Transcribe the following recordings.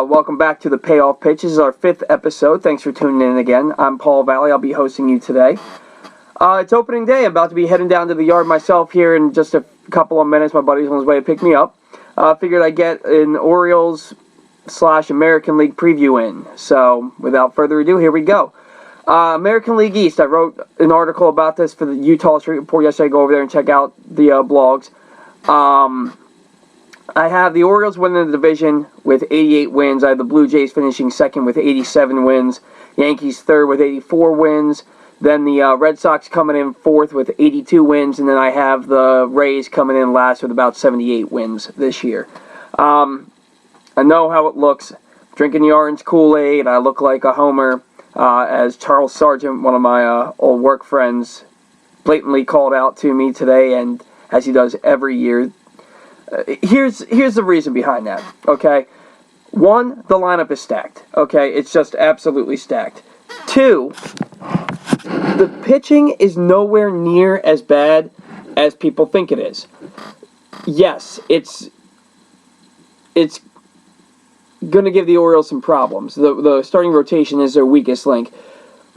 Welcome back to the Payoff Pitch. This is our 5th episode. Thanks for tuning in again. I'm Paul Valley. I'll be hosting you today. It's opening day. I'm about to be heading down to the yard myself here in just a couple of minutes. My buddy's on his way to pick me up. Figured I'd get an Orioles/American League preview in. So, without further ado, here we go. American League East. I wrote an article about this for the Utah Street Report yesterday. Go over there and check out the blogs. I have the Orioles winning the division with 88 wins. I have the Blue Jays finishing second with 87 wins. Yankees third with 84 wins. Then the Red Sox coming in fourth with 82 wins. And then I have the Rays coming in last with about 78 wins this year. I know how it looks. Drinking the orange Kool-Aid. I look like a homer. As Charles Sargent, one of my old work friends, blatantly called out to me today, and as he does every year. Here's the reason behind that, okay? One, the lineup is stacked, okay? It's just absolutely stacked. Two, the pitching is nowhere near as bad as people think it is. Yes, it's going to give the Orioles some problems. The starting rotation is their weakest link.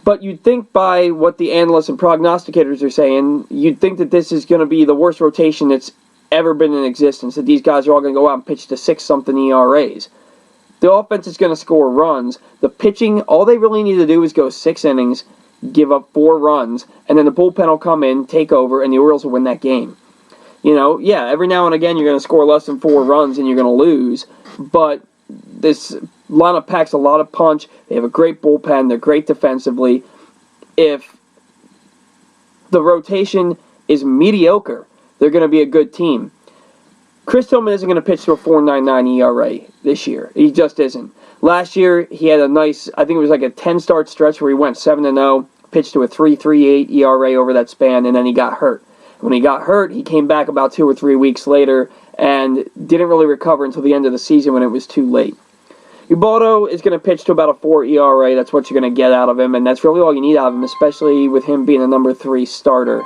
But you'd think by what the analysts and prognosticators are saying, you'd think that this is going to be the worst rotation that's ever been in existence, that these guys are all going to go out and pitch to 6-something ERAs. The offense is going to score runs. The pitching, all they really need to do is go 6 innings, give up 4 runs, and then the bullpen will come in, take over, and the Orioles will win that game. You know, yeah, every now and again you're going to score less than 4 runs and you're going to lose, but this lineup packs a lot of punch. They have a great bullpen. They're great defensively. If the rotation is mediocre, they're going to be a good team. Chris Tillman isn't going to pitch to a 4.99 ERA this year. He just isn't. Last year, he had a nice, I think it was like a 10-start stretch where he went 7-0, pitched to a 3.38 ERA over that span, and then he got hurt. When he got hurt, he came back about 2 or 3 weeks later and didn't really recover until the end of the season when it was too late. Ubaldo is going to pitch to about a 4 ERA. That's what you're going to get out of him, and that's really all you need out of him, especially with him being a number 3 starter.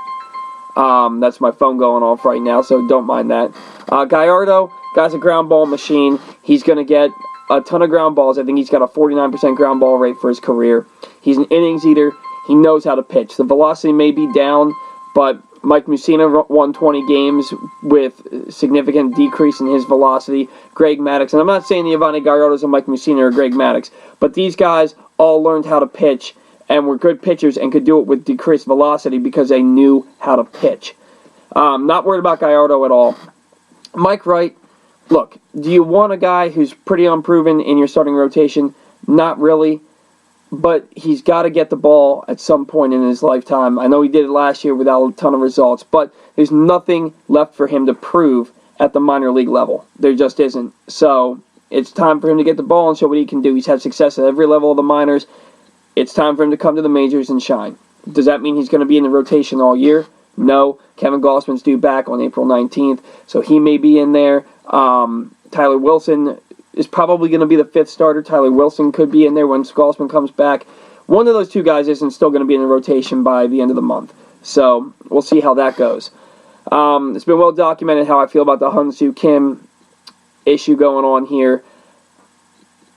That's my phone going off right now, so don't mind that. Gallardo, guy's a ground ball machine. He's going to get a ton of ground balls. I think he's got a 49% ground ball rate for his career. He's an innings eater. He knows how to pitch. The velocity may be down, but Mike Mussina won 20 games with significant decrease in his velocity. Greg Maddux, and I'm not saying the Yovani Gallardos and Mike Mussina are Greg Maddux, but these guys all learned how to pitch and were good pitchers and could do it with decreased velocity because they knew how to pitch. Not worried about Gallardo at all. Mike Wright, look, do you want a guy who's pretty unproven in your starting rotation? Not really, but he's got to get the ball at some point in his lifetime. I know he did it last year without a ton of results, but there's nothing left for him to prove at the minor league level. There just isn't. So it's time for him to get the ball and show what he can do. He's had success at every level of the minors. It's time for him to come to the majors and shine. Does that mean he's going to be in the rotation all year? No. Kevin Gausman's due back on April 19th, so he may be in there. Tyler Wilson is probably going to be the 5th starter. Tyler Wilson could be in there when Gausman comes back. One of those 2 guys isn't still going to be in the rotation by the end of the month. So we'll see how that goes. It's been well documented how I feel about the Hyun-Soo Kim issue going on here.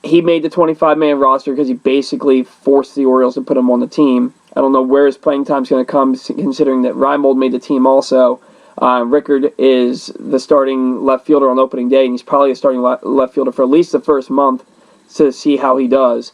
He made the 25-man roster because he basically forced the Orioles to put him on the team. I don't know where his playing time is going to come, considering that Reimold made the team also. Rickard is the starting left fielder on opening day, and he's probably a starting left fielder for at least the first month to see how he does.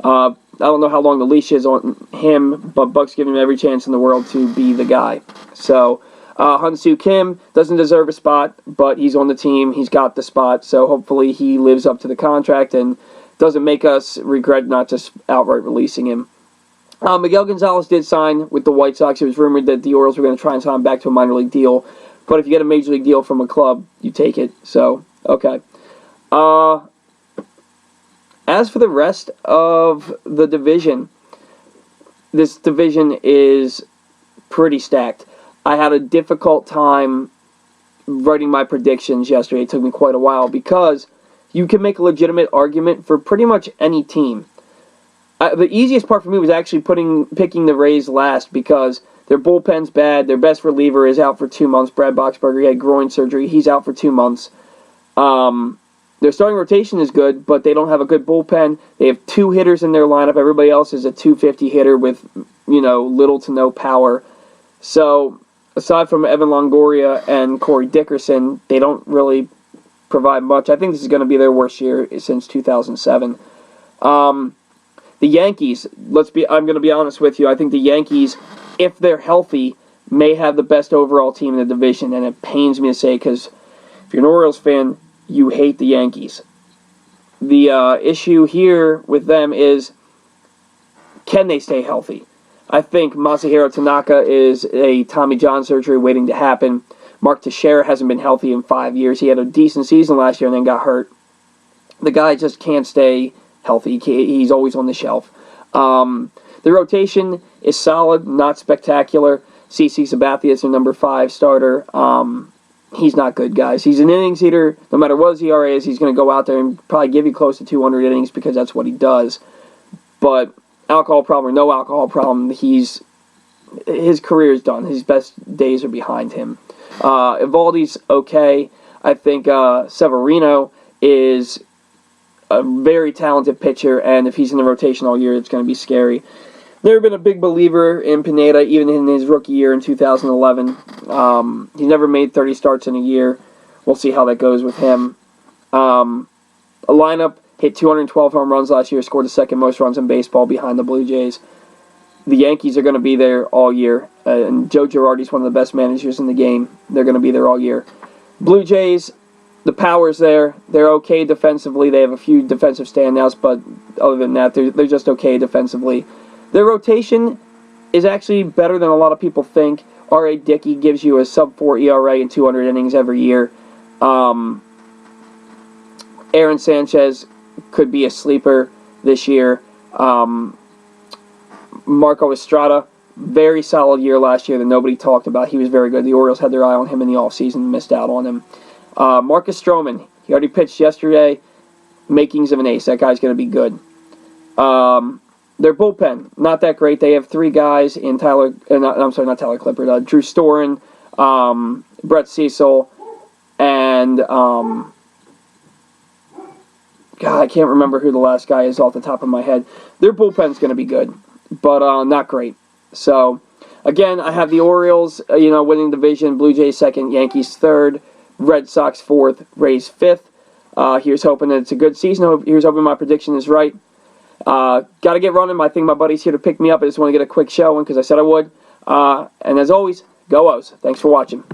I don't know how long the leash is on him, but Buck's giving him every chance in the world to be the guy. So Hyun-Soo Kim doesn't deserve a spot, but he's on the team. He's got the spot, so hopefully he lives up to the contract and doesn't make us regret not just outright releasing him. Miguel Gonzalez did sign with the White Sox. It was rumored that the Orioles were going to try and sign him back to a minor league deal, but if you get a major league deal from a club, you take it. So, okay. As for the rest of the division, this division is pretty stacked. I had a difficult time writing my predictions yesterday. It took me quite a while because you can make a legitimate argument for pretty much any team. The easiest part for me was actually picking the Rays last because their bullpen's bad. Their best reliever is out for 2 months. Brad Boxberger, he had groin surgery. He's out for 2 months. Their starting rotation is good, but they don't have a good bullpen. They have 2 hitters in their lineup. Everybody else is a 250 hitter with, little to no power. So, aside from Evan Longoria and Corey Dickerson, they don't really provide much. I think this is going to be their worst year since 2007. The Yankees, I'm going to be honest with you. I think the Yankees, if they're healthy, may have the best overall team in the division, and it pains me to say because if you're an Orioles fan, you hate the Yankees. The issue here with them is, can they stay healthy? I think Masahiro Tanaka is a Tommy John surgery waiting to happen. Mark Teixeira hasn't been healthy in 5 years. He had a decent season last year and then got hurt. The guy just can't stay healthy. He's always on the shelf. The rotation is solid, not spectacular. CC Sabathia is their number 5 starter. He's not good, guys. He's an innings eater. No matter what his ERA is, he's going to go out there and probably give you close to 200 innings because that's what he does. But alcohol problem or no alcohol problem, his career is done. His best days are behind him. Evaldi's okay. I think Severino is a very talented pitcher, and if he's in the rotation all year, it's going to be scary. Never been a big believer in Pineda, even in his rookie year in 2011. He never made 30 starts in a year. We'll see how that goes with him. A lineup hit 212 home runs last year, scored the second most runs in baseball behind the Blue Jays. The Yankees are going to be there all year, and Joe Girardi's one of the best managers in the game. They're going to be there all year. Blue Jays, the power's there. They're okay defensively. They have a few defensive standouts, but other than that, they're just okay defensively. Their rotation is actually better than a lot of people think. R.A. Dickey gives you a sub-4 ERA and 200 innings every year. Aaron Sanchez could be a sleeper this year. Marco Estrada, very solid year last year that nobody talked about. He was very good. The Orioles had their eye on him in the offseason and missed out on him. Marcus Stroman, he already pitched yesterday. Makings of an ace. That guy's going to be good. Their bullpen, not that great. They have 3 guys in Drew Storen, Brett Cecil, and I can't remember who the last guy is off the top of my head. Their bullpen's going to be good, but not great. So, again, I have the Orioles, winning division, Blue Jays 2nd, Yankees 3rd, Red Sox 4th, Rays 5th. Here's hoping that it's a good season. Here's hoping my prediction is right. Got to get running. I think my buddy's here to pick me up. I just want to get a quick show in because I said I would. And as always, go O's. Thanks for watching.